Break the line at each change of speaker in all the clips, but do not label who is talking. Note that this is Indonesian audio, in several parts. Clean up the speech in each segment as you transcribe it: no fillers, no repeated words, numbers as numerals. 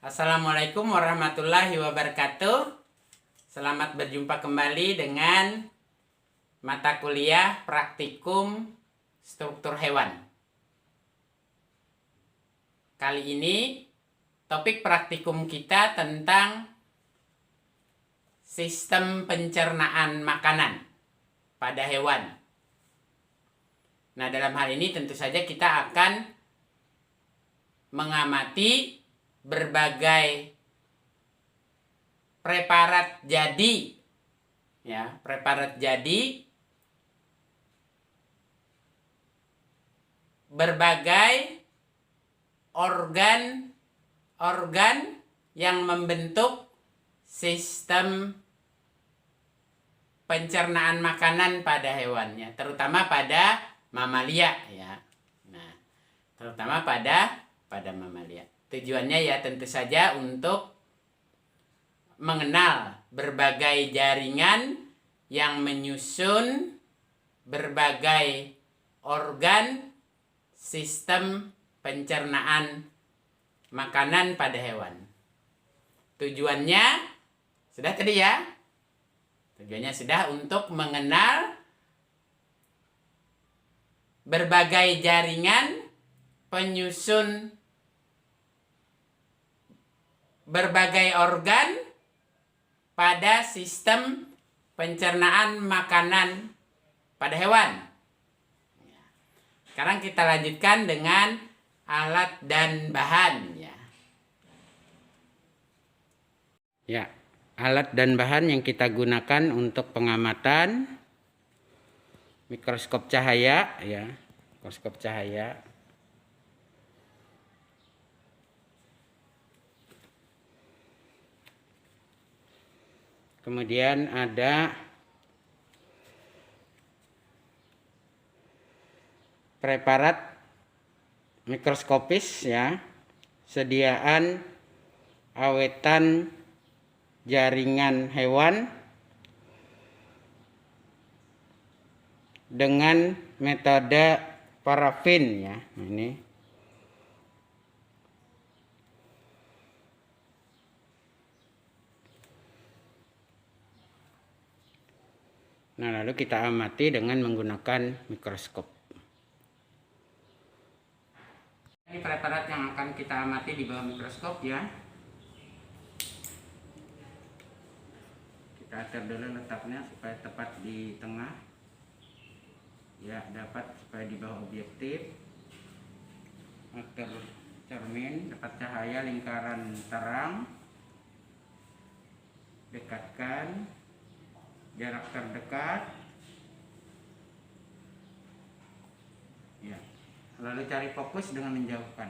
Assalamualaikum warahmatullahi wabarakatuh. Selamat berjumpa kembali dengan mata kuliah praktikum struktur hewan. Kali ini topik praktikum kita tentang sistem pencernaan makanan pada hewan. Nah, dalam hal ini tentu saja kita akan mengamati berbagai preparat jadi, preparat jadi berbagai organ yang membentuk sistem pencernaan makanan pada hewannya, terutama pada mamalia ya. Nah, terutama pada mamalia. Tujuannya ya tentu saja untuk mengenal berbagai jaringan yang menyusun berbagai organ sistem pencernaan makanan pada hewan. Tujuannya sudah tadi ya. Tujuannya sudah untuk mengenal berbagai jaringan penyusun berbagai organ pada sistem pencernaan makanan pada hewan. Sekarang kita lanjutkan dengan alat dan bahan ya. Alat dan bahan yang kita gunakan untuk pengamatan mikroskop cahaya ya, mikroskop cahaya. Kemudian ada preparat mikroskopis ya, sediaan awetan jaringan hewan dengan metode parafin ya. Ini nah, lalu kita amati dengan menggunakan mikroskop. Ini preparat yang akan kita amati di bawah mikroskop ya. Kita atur dulu letaknya supaya tepat di tengah. Ya, dapat supaya di bawah objektif. Atur cermin, dapat cahaya lingkaran terang. Dekatkan. Jarak terdekat ya, lalu cari fokus dengan menjauhkan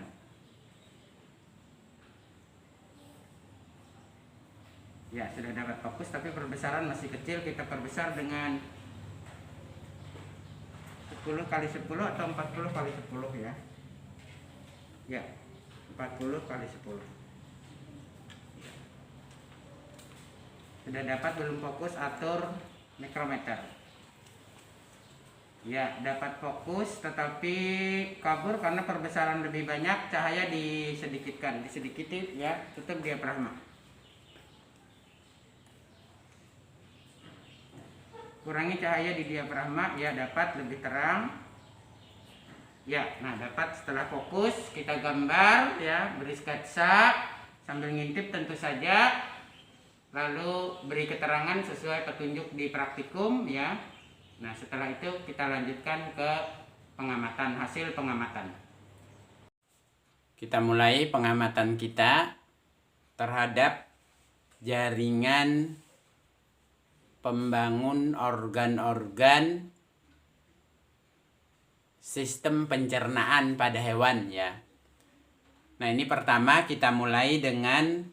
ya. Sudah dapat fokus tapi perbesaran masih kecil, kita perbesar dengan 10 kali 10 atau 40 kali 10 ya. Ya, 40 kali 10. Sudah dapat belum fokus, atur mikrometer. Ya, dapat fokus tetapi kabur karena perbesaran lebih banyak, cahaya disedikitkan, disedikiti ya, tutup diafragma. Kurangi cahaya di diafragma ya, dapat lebih terang. Ya, nah dapat. Setelah fokus kita gambar ya, beri sketsa sambil ngintip tentu saja. Lalu beri keterangan sesuai petunjuk di praktikum ya. Nah, setelah itu kita lanjutkan ke pengamatan, hasil pengamatan. Kita mulai pengamatan kita terhadap jaringan pembangun organ-organ sistem pencernaan pada hewan ya. Nah, ini pertama kita mulai dengan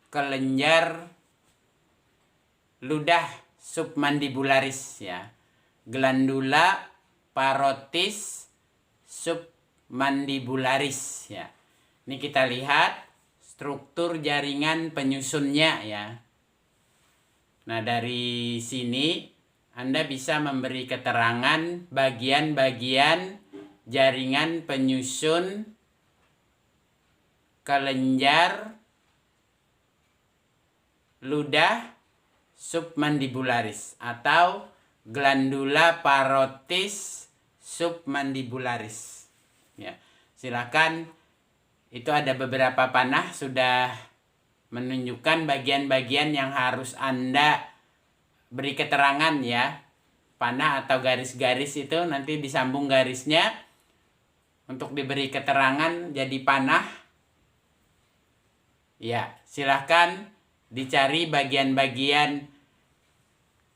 kelenjar ludah submandibularis ya, glandula parotis submandibularis ya. Ini kita lihat struktur jaringan penyusunnya ya. Nah, dari sini Anda bisa memberi keterangan bagian-bagian jaringan penyusun kelenjar ludah submandibularis atau glandula parotis submandibularis. Ya, silakan, itu ada beberapa panah sudah menunjukkan bagian-bagian yang harus Anda beri keterangan ya. Panah atau garis-garis itu nanti disambung garisnya untuk diberi keterangan jadi panah. Ya, silakan dicari bagian-bagian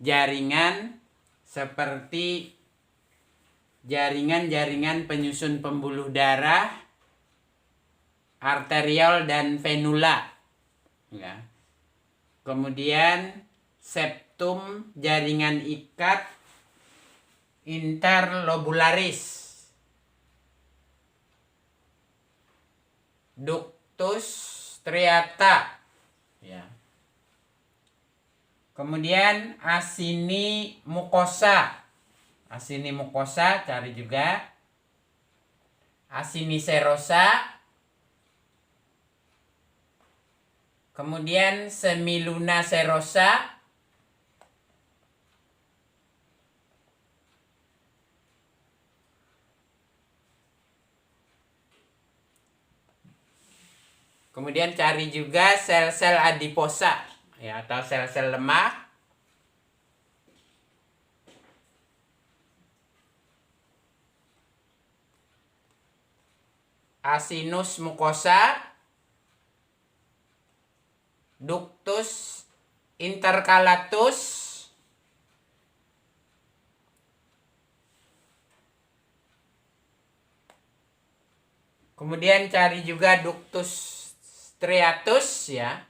jaringan seperti jaringan-jaringan penyusun pembuluh darah, arteriol dan venula. Ya. Kemudian septum, jaringan ikat interlobularis, ductus striata. Ya. Kemudian asini mucosa. Asini mucosa cari juga. Asini serosa. Kemudian semiluna serosa. Kemudian cari juga sel-sel adiposa ya, atau sel-sel lemak. Asinus mucosa, ductus intercalatus, kemudian cari juga ductus striatus ya.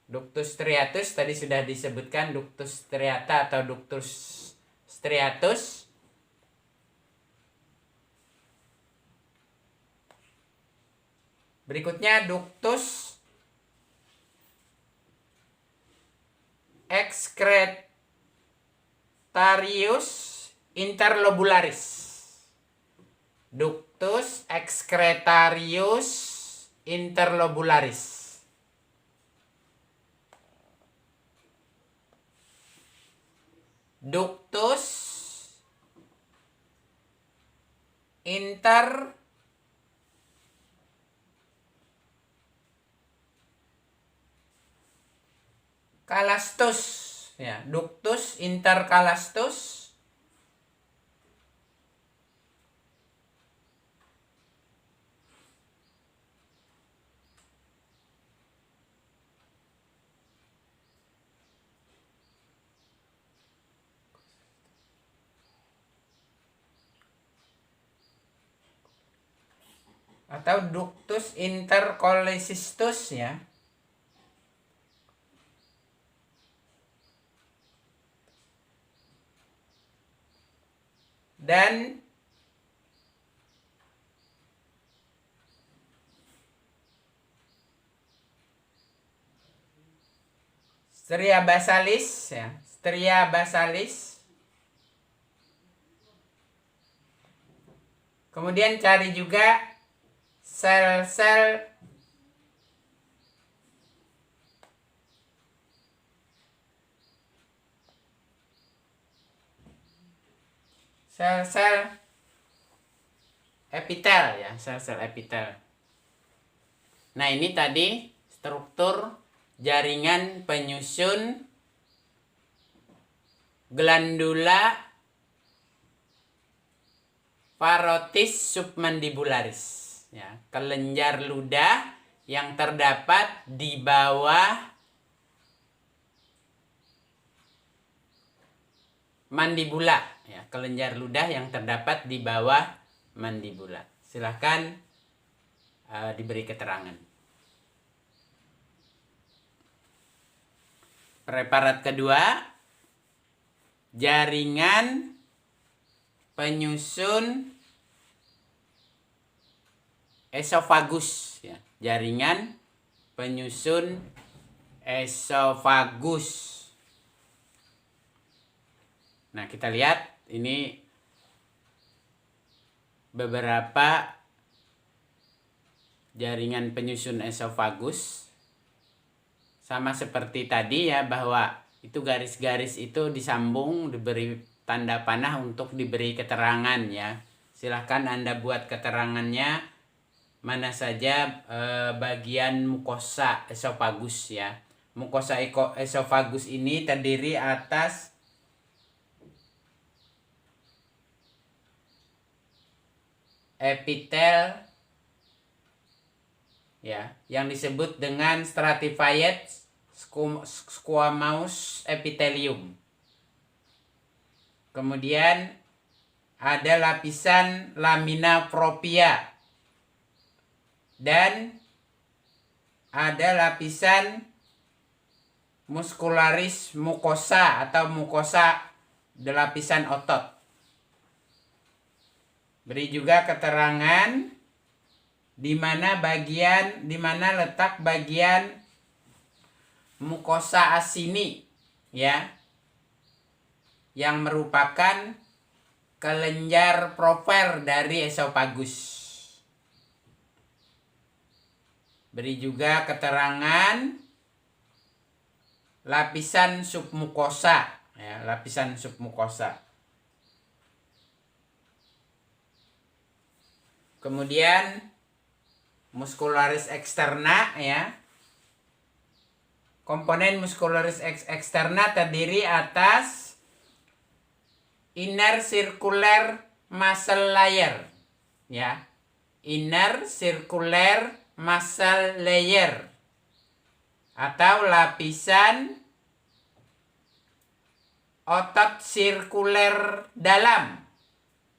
Ductus striatus tadi sudah disebutkan, ductus striata atau ductus striatus. Berikutnya ductus excretarius interlobularis. Ductus excretarius interlobularis. Ductus intercalastus ya, ductus intercalastus. Atau ductus intercholecystus ya. Dan stria basalis ya, stria basalis. Kemudian cari juga sel-sel epitel ya, sel-sel epitel. Nah, ini tadi struktur jaringan penyusun glandula parotis submandibularis ya, kelenjar ludah yang terdapat di bawah mandibula ya, kelenjar ludah yang terdapat di bawah mandibula. Silahkan diberi keterangan. Preparat kedua, jaringan penyusun esofagus ya, jaringan penyusun esofagus. Nah, kita lihat ini beberapa
jaringan penyusun esofagus. Sama seperti tadi ya, bahwa itu garis-garis itu disambung, diberi tanda panah untuk diberi keterangan ya. Silahkan Anda buat keterangannya mana saja bagian mukosa esofagus ya. Mukosa esofagus ini terdiri atas epitel ya, yang disebut dengan stratified squamous epithelium. Kemudian ada lapisan lamina propria dan ada lapisan muscularis mucosa atau mukosa lapisan otot. Beri juga keterangan di mana letak bagian mukosa asini ya, yang merupakan kelenjar proper dari esofagus. Beri juga keterangan lapisan submukosa ya, lapisan submukosa. Kemudian muscularis externa ya. Komponen muscularis externa terdiri atas inner circular muscle layer ya. Inner circular muscle layer atau lapisan otot sirkuler dalam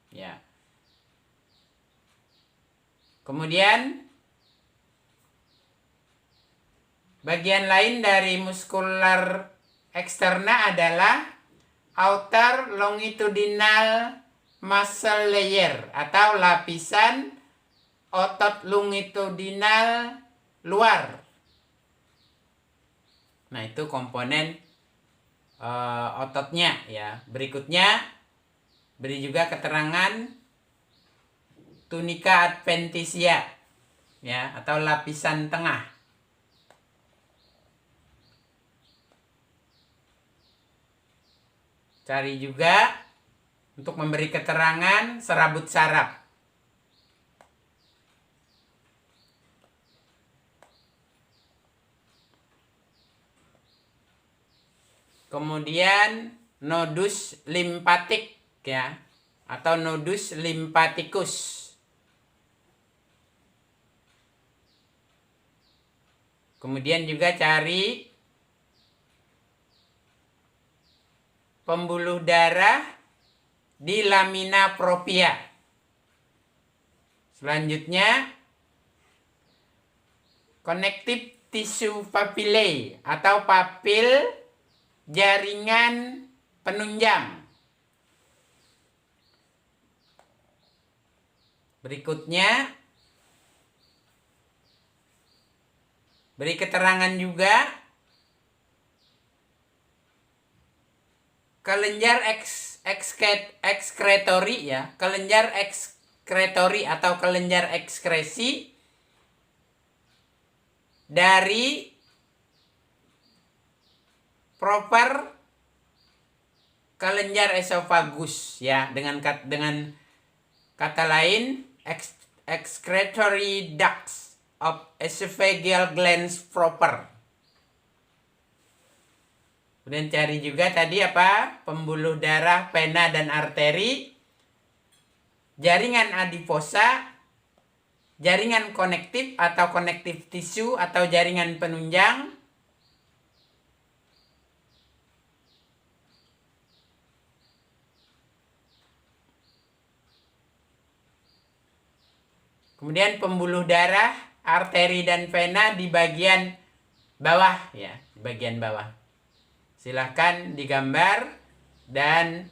ya. Kemudian bagian lain dari muskular eksterna adalah outer longitudinal muscle layer atau lapisan otot longitudinal luar. Nah, itu komponen ototnya ya. Berikutnya beri juga keterangan tunica adventitia ya, atau lapisan tengah. Cari juga untuk memberi keterangan serabut saraf. Kemudian nodus limpatik ya, atau nodus limpaticus. Kemudian juga cari pembuluh darah di lamina propria. Selanjutnya connective tissue papillae atau papil jaringan penunjang. Berikutnya beri keterangan juga kelenjar ekskretori ya, kelenjar ekskretori atau kelenjar ekskresi dari proper kelenjar esofagus ya, dengan kata lain excretory ducts of esophageal glands proper. Kemudian cari juga tadi apa? Pembuluh darah, vena dan arteri, jaringan adiposa, jaringan konektif atau connective tissue atau jaringan penunjang, kemudian pembuluh darah, arteri dan vena di bagian bawah ya, di bagian bawah. Silahkan digambar dan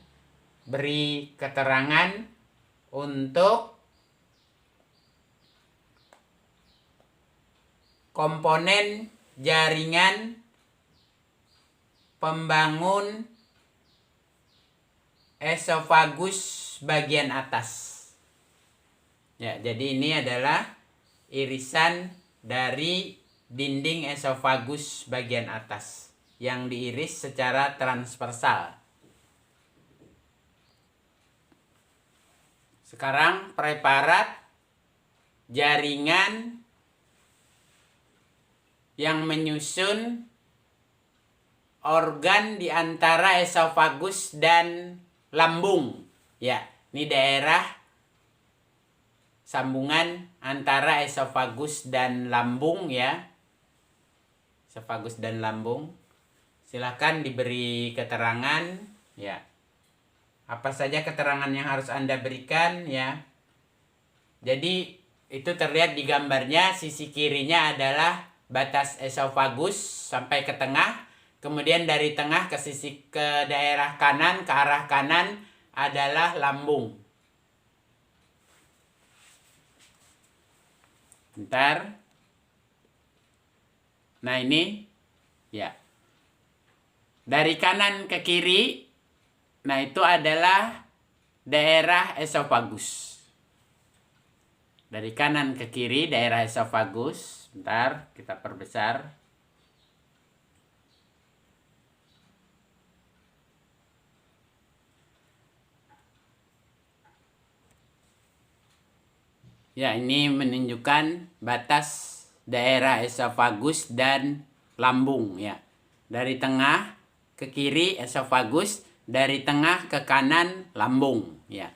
beri keterangan untuk komponen jaringan pembangun esofagus bagian atas. Ya, jadi ini adalah irisan dari dinding esofagus bagian atas yang diiris secara transversal. Sekarang preparat jaringan yang menyusun organ di antara esofagus dan lambung. Ya, ini daerah sambungan antara esofagus dan lambung ya. Esofagus dan lambung. Silakan diberi keterangan ya. Apa saja keterangan yang harus Anda berikan ya. Jadi itu terlihat di gambarnya, sisi kirinya adalah batas esofagus sampai ke tengah. Kemudian dari tengah ke daerah kanan, ke arah kanan adalah lambung. Bentar. Nah ini ya. Dari kanan ke kiri, nah itu adalah daerah esofagus. Dari kanan ke kiri daerah esofagus. Bentar, kita perbesar. Ya, ini menunjukkan batas daerah esofagus dan lambung ya. Dari tengah ke kiri esofagus, dari tengah ke kanan lambung ya.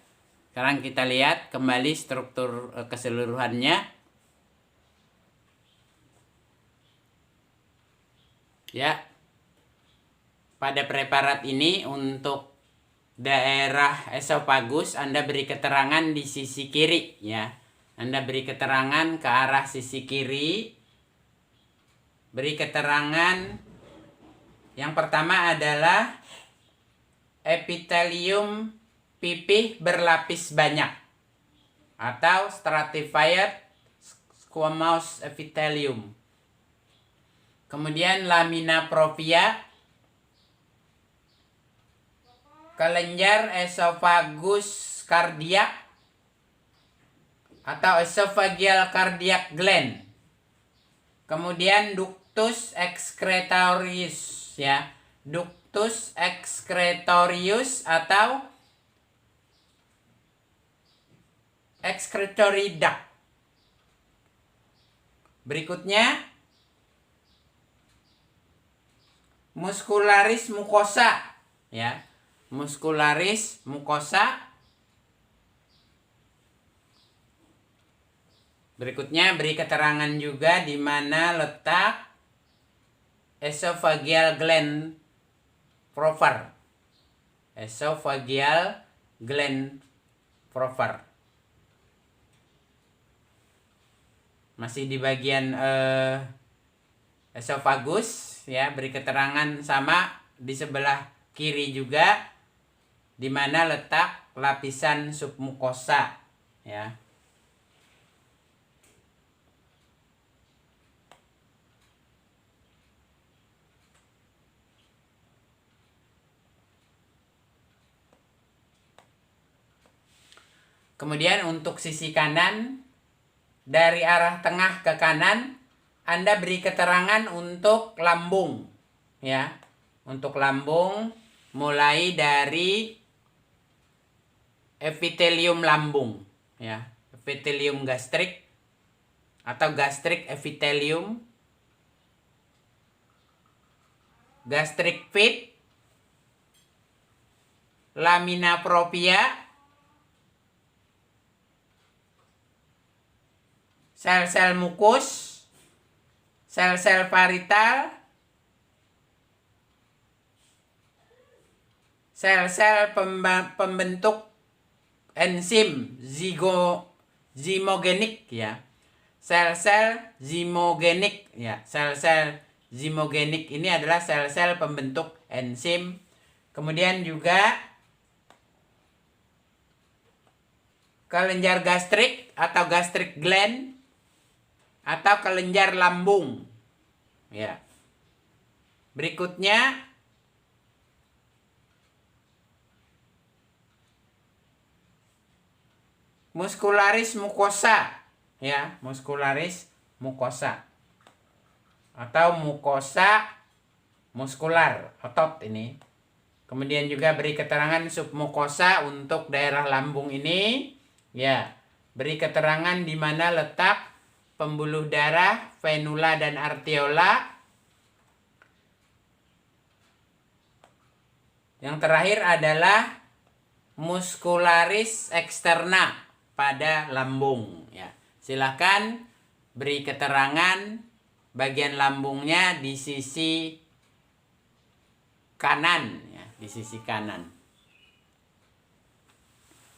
Sekarang kita lihat kembali struktur keseluruhannya. Ya. Pada preparat ini untuk daerah esofagus Anda beri keterangan di sisi kiri ya. Anda beri keterangan ke arah sisi kiri. Beri keterangan yang pertama adalah epitelium pipih berlapis banyak atau stratified squamous epithelium. Kemudian lamina propria, kelenjar esofagus kardiak atau esophageal cardiac gland. Kemudian ductus excretorius ya. Ductus excretorius atau excretory duct. Berikutnya muscularis mucosa ya. Muscularis mucosa. Berikutnya beri keterangan juga di mana letak esophageal gland proper. Esophageal gland proper. Masih di bagian esofagus ya, beri keterangan sama di sebelah kiri juga di mana letak lapisan submukosa ya. Kemudian untuk sisi kanan, dari arah tengah ke kanan, Anda beri keterangan untuk lambung. Ya, untuk lambung, mulai dari epitelium lambung. Ya, epitelium gastrik atau gastric epithelium. Gastric pit, lamina propria, sel-sel mukus, sel-sel parital, sel-sel pembentuk enzim zimogenik ya. Sel-sel zimogenik ya. Sel-sel zimogenik ini adalah sel-sel pembentuk enzim. Kemudian juga kelenjar gastrik atau gastric gland atau kelenjar lambung. Ya. Berikutnya muscularis mucosa ya, muscularis mucosa atau mucosa muskular, otot ini. Kemudian juga beri keterangan submukosa untuk daerah lambung ini, ya. Beri keterangan di mana letak pembuluh darah, venula dan arteriola. Yang terakhir adalah muscularis externa pada lambung, ya. Silakan beri keterangan bagian lambungnya di sisi kanan, ya, di sisi kanan.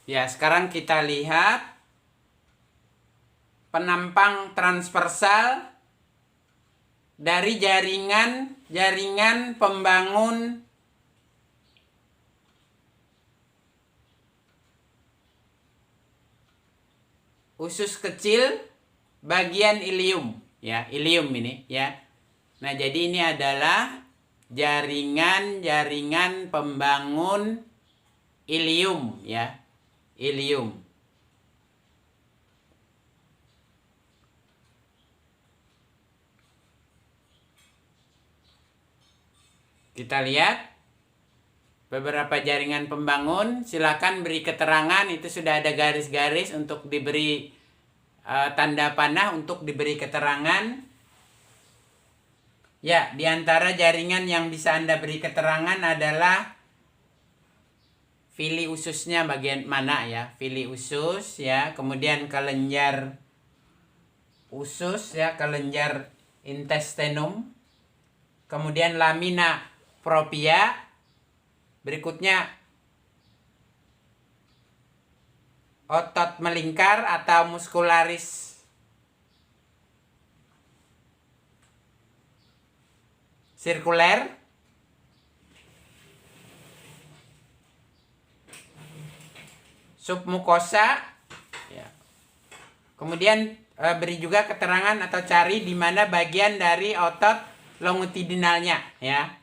Ya, sekarang kita lihat penampang transversal dari jaringan pembangun usus kecil bagian ilium, ya, ilium ini, ya. Nah, jadi ini adalah jaringan pembangun ilium, ya, ilium. Kita lihat beberapa jaringan pembangun. Silakan beri keterangan. Itu sudah ada garis-garis untuk diberi tanda panah untuk diberi keterangan. Ya, di antara jaringan yang bisa Anda beri keterangan adalah fili ususnya bagian mana, ya, fili usus, ya, kemudian kelenjar usus, ya, kelenjar intestinum, kemudian lamina propria, berikutnya otot melingkar atau muscularis sirkuler, submukosa, ya. Kemudian beri juga keterangan atau cari di mana bagian dari otot longitudinalnya, ya.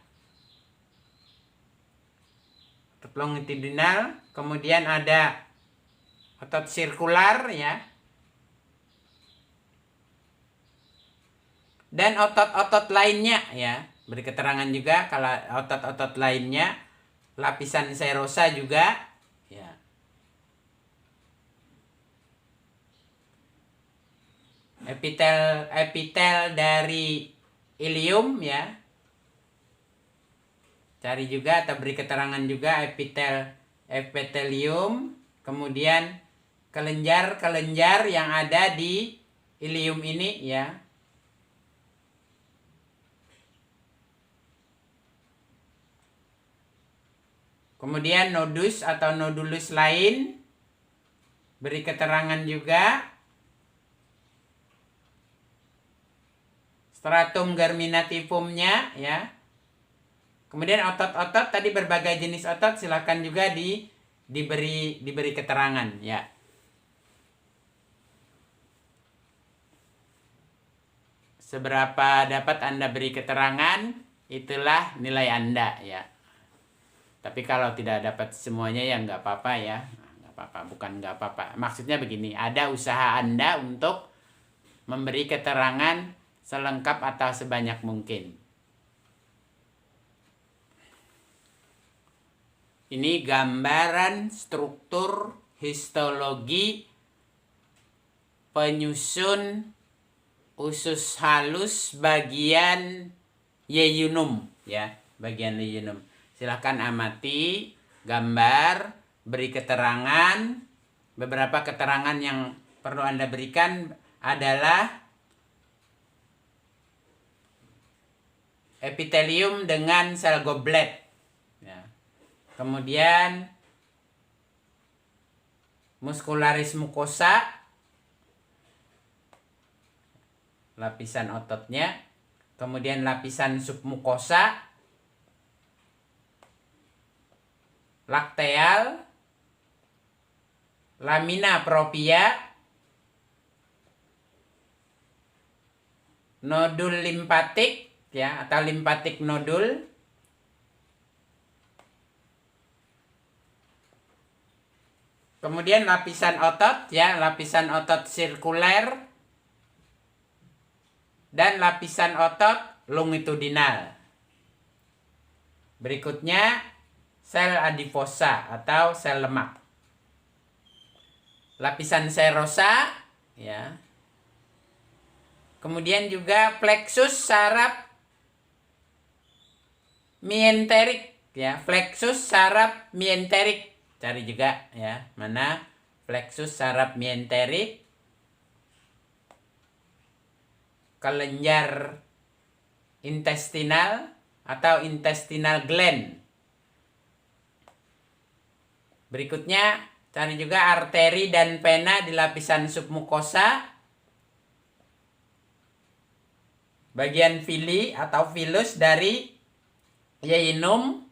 Otot longitudinal, kemudian ada otot sirkular, ya. Dan otot-otot lainnya, ya. Beri keterangan juga kalau otot-otot lainnya, lapisan serosa juga, ya. Epitel dari ilium, ya. Cari juga atau beri keterangan juga epitelium, kemudian kelenjar yang ada di ilium ini, ya. Kemudian nodus atau nodulus lain, beri keterangan juga. Stratum germinativumnya, ya. Kemudian otot-otot tadi, berbagai jenis otot silakan juga diberi keterangan, ya. Seberapa dapat Anda beri keterangan, itulah nilai Anda, ya. Tapi kalau tidak dapat semuanya ya nggak apa-apa, ya. Nggak apa-apa, bukan nggak apa-apa. Maksudnya begini, ada usaha Anda untuk memberi keterangan selengkap atau sebanyak mungkin. Ini gambaran struktur histologi penyusun usus halus bagian yeyunum, ya, bagian yeyunum. Silahkan amati gambar, beri keterangan. Beberapa keterangan yang perlu Anda berikan adalah epitelium dengan sel goblet, ya. Kemudian muscularis mucosa, lapisan ototnya. Kemudian lapisan submukosa, lakteal, lamina propria, nodul limpatik, ya, atau limpatik nodul, Kemudian lapisan otot, ya, lapisan otot sirkuler dan lapisan otot longitudinal. Berikutnya sel adiposa atau sel lemak. Lapisan serosa, ya. Kemudian juga plexus saraf mienterik, ya, plexus saraf mienterik. Cari juga, ya, mana plexus saraf mienterik. Kelenjar intestinal atau intestinal gland. Berikutnya cari juga arteri dan vena di lapisan submukosa. Bagian villi atau vilus dari yeinum.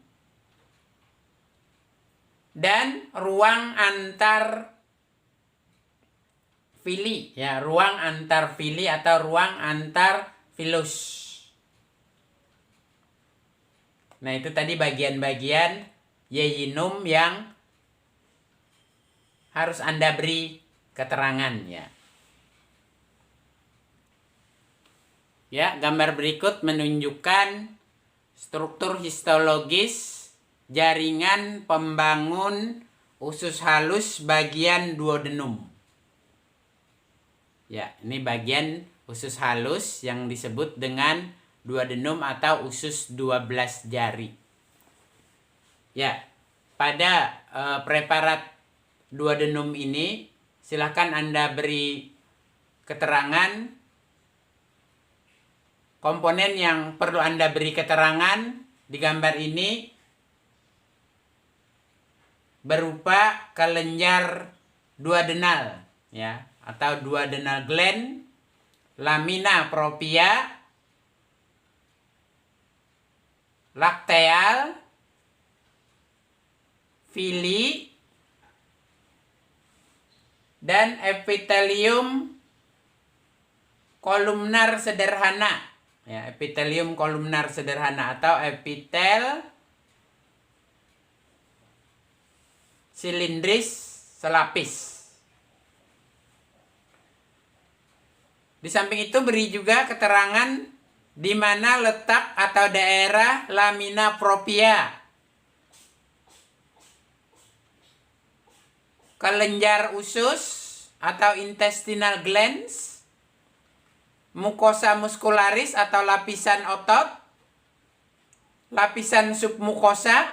Dan ruang antar villi, ya, ruang antar villi atau ruang antar vilus. Nah, itu tadi bagian-bagian yeinum yang harus Anda beri keterangan, ya. Ya, gambar berikut menunjukkan struktur histologis jaringan pembangun usus halus bagian duodenum. Ya, ini bagian usus halus yang disebut dengan duodenum atau usus 12 jari. Ya, pada preparat duodenum ini silahkan Anda beri keterangan komponen yang perlu Anda beri keterangan di gambar ini berupa kelenjar duodenal, ya, atau duodenal gland, lamina propria, lakteal, villi, dan epitelium kolumnar sederhana, ya, epitelium kolumnar sederhana atau epitel silindris selapis. Di samping itu beri juga keterangan di mana letak atau daerah lamina propria, kelenjar usus atau intestinal glands, mukosa muscularis atau lapisan otot, lapisan submukosa,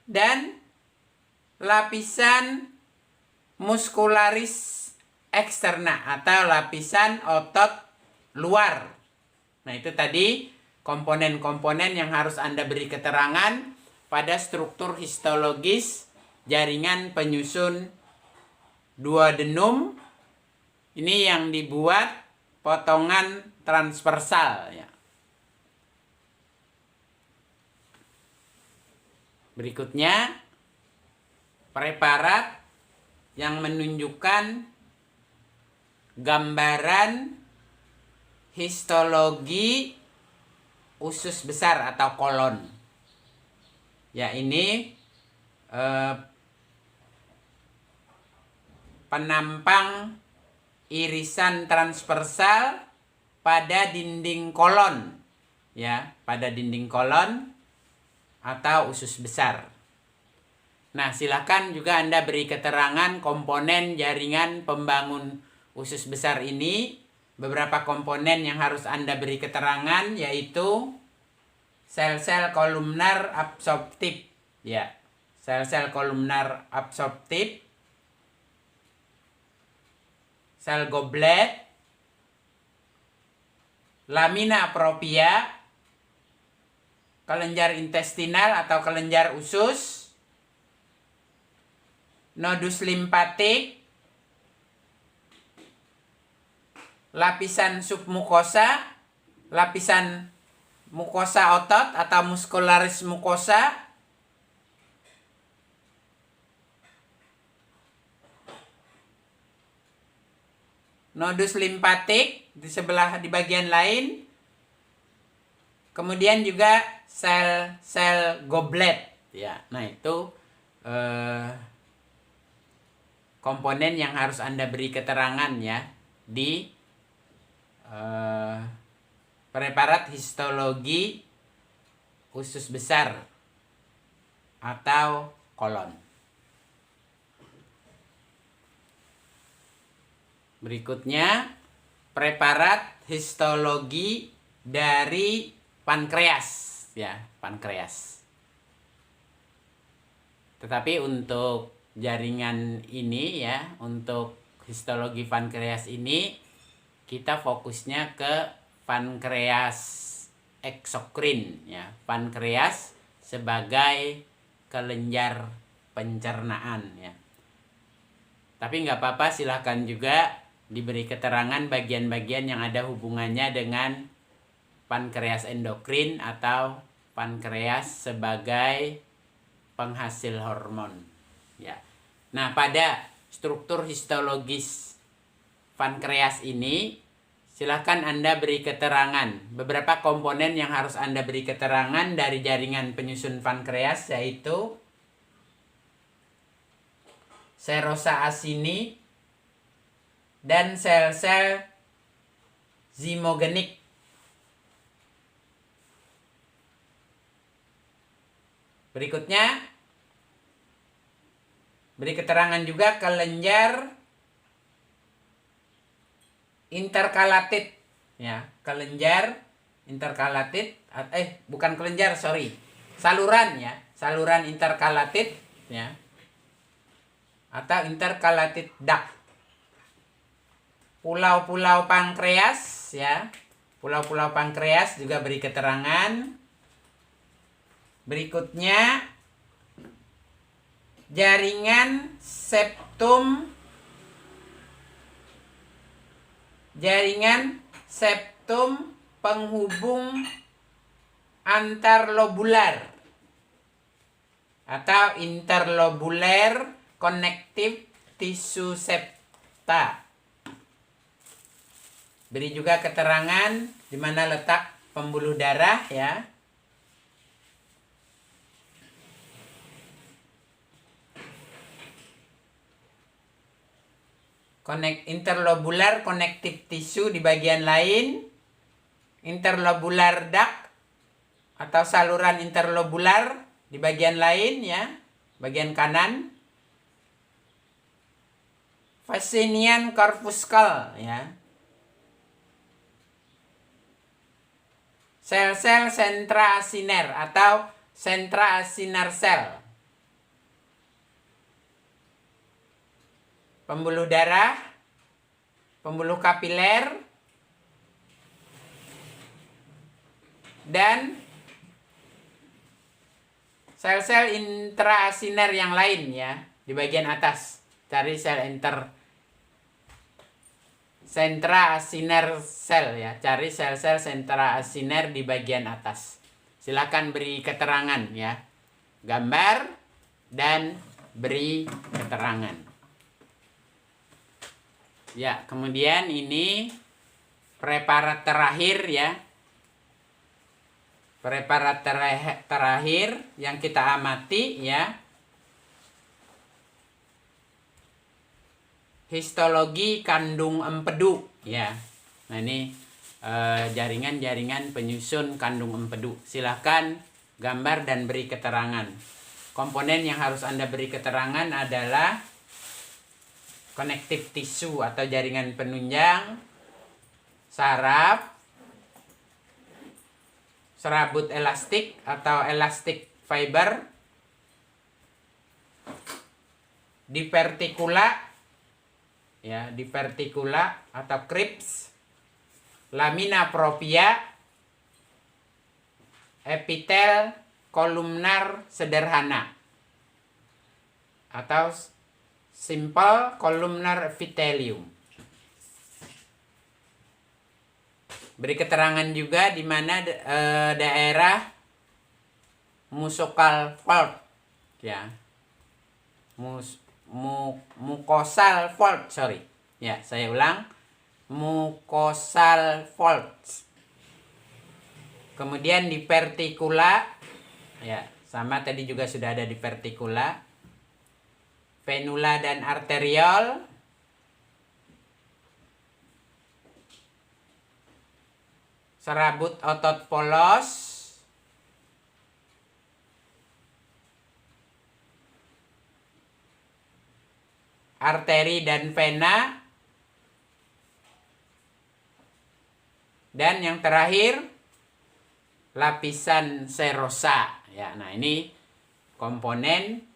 dan lapisan muscularis eksterna atau lapisan otot luar. Nah, itu tadi komponen-komponen yang harus Anda beri keterangan pada struktur histologis jaringan penyusun duodenum. Ini yang dibuat potongan transversal, ya. Berikutnya preparat yang menunjukkan gambaran histologi usus besar atau kolon. Ya, ini penampang irisan transversal pada dinding kolon, ya, pada dinding kolon atau usus besar. Nah, silakan juga Anda beri keterangan komponen jaringan pembangun usus besar ini. Beberapa komponen yang harus Anda beri keterangan yaitu sel-sel kolumnar absorptif, ya. Sel-sel kolumnar absorptif, sel goblet, lamina propria, kelenjar intestinal atau kelenjar usus, nodus limpatik, lapisan submukosa, lapisan mukosa otot atau muscularis mukosa, nodus limpatik di bagian lain, kemudian juga sel-sel goblet, ya. Nah, itu komponen yang harus Anda beri keterangan ya di preparat histologi usus besar atau kolon. Berikutnya, preparat histologi dari pankreas ya, pankreas. Tetapi untuk jaringan ini ya, untuk histologi pankreas ini kita fokusnya ke pankreas eksokrin ya, pankreas sebagai kelenjar pencernaan ya. Tapi nggak apa-apa, silahkan juga diberi keterangan bagian-bagian yang ada hubungannya dengan pankreas endokrin atau pankreas sebagai penghasil hormon ya. Nah, pada struktur histologis pankreas ini silahkan Anda beri keterangan beberapa komponen yang harus Anda beri keterangan dari jaringan penyusun pankreas, yaitu serosa acini dan sel-sel zimogenik. Berikutnya, beri keterangan juga kelenjar interkalatit ya, kelenjar interkalatit, bukan kelenjar, saluran ya, saluran interkalatit ya, atau interkalatit duct. Pulau-pulau pankreas ya, pulau-pulau pankreas juga beri keterangan. Berikutnya, jaringan septum penghubung antarlobular atau interlobular connective tissue septa. Beri juga keterangan di mana letak pembuluh darah ya. Interlobular connective tissue di bagian lain, interlobular duct atau saluran interlobular di bagian lain ya, bagian kanan. Fascinian corpuscle ya. Sel-sel sentra asiner atau sentra asiner cell. Pembuluh darah, pembuluh kapiler, dan sel-sel intraasiner yang lain ya, di bagian atas. Cari sel sentra asiner sel ya, cari sel-sel sentra asiner di bagian atas. Silakan beri keterangan ya, gambar dan beri keterangan. Ya, kemudian ini preparat terakhir ya. Preparat terakhir yang kita amati ya. Histologi kandung empedu ya. Nah, ini jaringan-jaringan penyusun kandung empedu. Silahkan gambar dan beri keterangan. Komponen yang harus Anda beri keterangan adalah connective tissue atau jaringan penunjang, saraf, serabut elastik atau elastic fiber, diverticula ya, diverticula atau crypts, lamina propria, epitel kolumnar sederhana atau simple columnar epithelium. Beri keterangan juga di mana daerah mucosal fold ya. Mucosal fold, Ya, saya ulang. Mucosal fold. Kemudian di verticula ya, sama tadi juga sudah ada di verticula. venula dan arteriol, serabut otot polos, arteri dan vena, dan yang terakhir lapisan serosa. Ya, nah ini komponen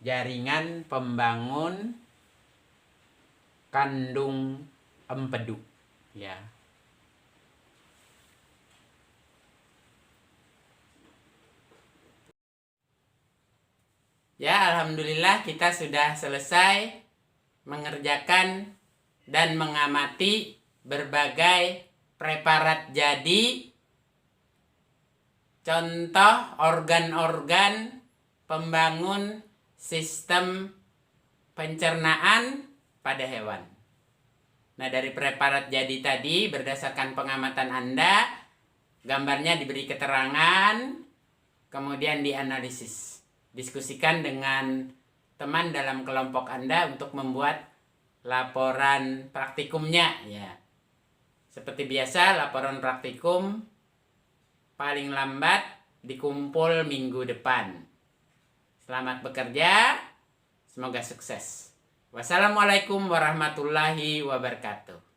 jaringan pembangun kandung empedu. Ya. Ya, alhamdulillah kita sudah selesai mengerjakan dan mengamati berbagai preparat jadi, contoh organ-organ pembangun sistem pencernaan pada hewan. Nah, dari preparat jadi tadi berdasarkan pengamatan Anda, gambarnya diberi keterangan, kemudian dianalisis. Diskusikan dengan teman dalam kelompok Anda untuk membuat laporan praktikumnya, ya. Seperti biasa, laporan praktikum paling lambat dikumpul minggu depan. Selamat bekerja, semoga sukses. Wassalamualaikum warahmatullahi wabarakatuh.